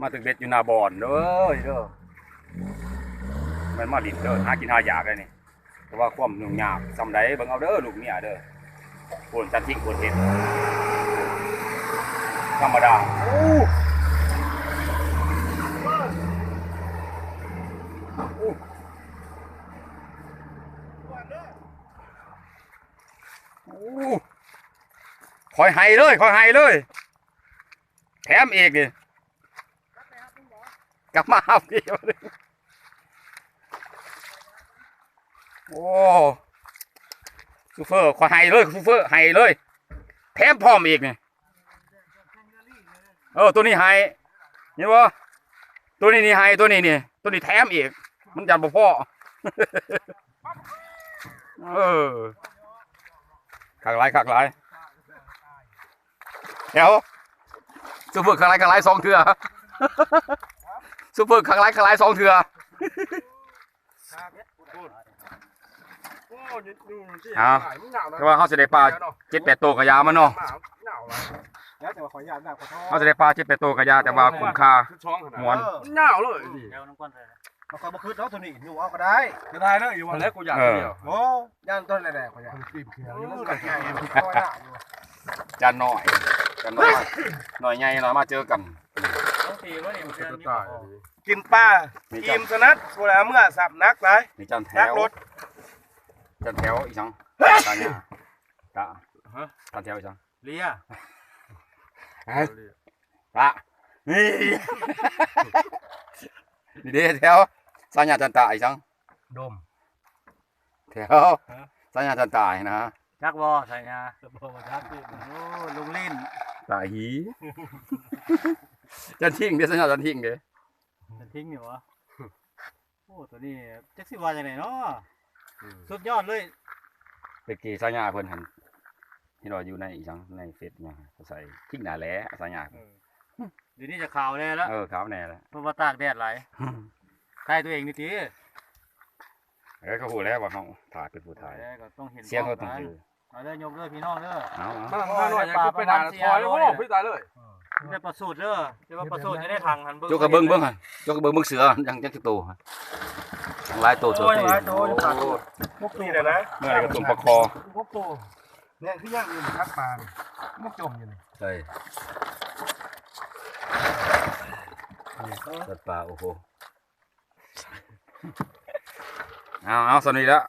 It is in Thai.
มาตึกเด็ดอยู่นาบอนเด้อมันมาลิ้นเด้อหากินหาอยากเลยนี่แต่ว่าความยุ่งยากซำใดเบิ่งเอาเด้อลูกเนี่ยเด้อโคนจันทิงโคนเห็ดธรรมดาคอยให้เลยแถมอีกนี่กลับมาเอาพี่โอ้ซูเฟอร์คอยให้เลยซูเฟอร์ให้เลยแถมพร้อมอีกนี่ตัวนี้ให้เห็นบ่ตัวนี้นี่ให้ตัวนี้แถมอีกมันจัดบ่พอขักหลายเดี๋ยวซูเปอร์ขักหลาย2 เทื่อซูเปอร์ขักหลาย2 เทื่อแต่ว่าเขาจะได้ปลา7-8 ตัวกระยามันเนาะเขาจะได้ปลา7-8 ตัวกระยาแต่ว่าคุ้มค่าหวนเหงาเลยมาคอยมาคืนน้องตัวนี้อยู่เอาก็ได้จะได้เนอะอยู่วันแรกกูอยากเดียวโอ้ย่านต้นแรกๆกูอยากจานหน่อยใหญ่หน่อยมาเจอกันกินปลากินสนัดกูแล้วเมื่อสับนักเลยนี่จานแถวอีกจังตาเนี่ยตาแถวอีกจังเลียนี่เดี๋ยวแถวสัญญาจันตาอีกจังดมแถวสัญญาจันตานะชักบอสัญญาบอมาชักโอ้ลุงลิ้นตาหีจันทิ้งเดี๋ยวสัญญาจันทิ้งเดี๋ยวจันทิ้งอยู่วะโอ้ตัวนี้แจ็คสิวาจังไหนเนาะสุดยอดเลยไปกี่สัญญาเพิ่นหันที่เราอยู่ในอีกจังในเฟซเนี่ยใส่ทิ้งหนาแหล่สัญญาเดี๋ยวนี้จะขาวแน่แล้วขาวแน่แล้วเพราะว่าตากแดดไหลใช่ตัวเองนี่ทีก็พูดแล้วว่าเขาถ่ายเป็นผู้ถ่ายเสียงเขาต้องคือเอาเลยยกเลยพี่น้องเด้อมาหน่อยอย่าขึ้นไปนานถอยเลยโอ้พี่ตายเลยได้ประสูตรเด้อจะว่าประสูตรจะได้ทางหันจกกระเบิ้งหันจกกระเบิ้งเสือยังจะโตหลายโตตัวที่พวกนี่เลยนะเมื่อไรก็ตุ่มปลาคอพวกโตเนี่ยที่ย่างอยู่ทักปลาพวกจมอยู่นี่ใช่สัตว์ป่าโอ้โหเอาสนิทแล้ว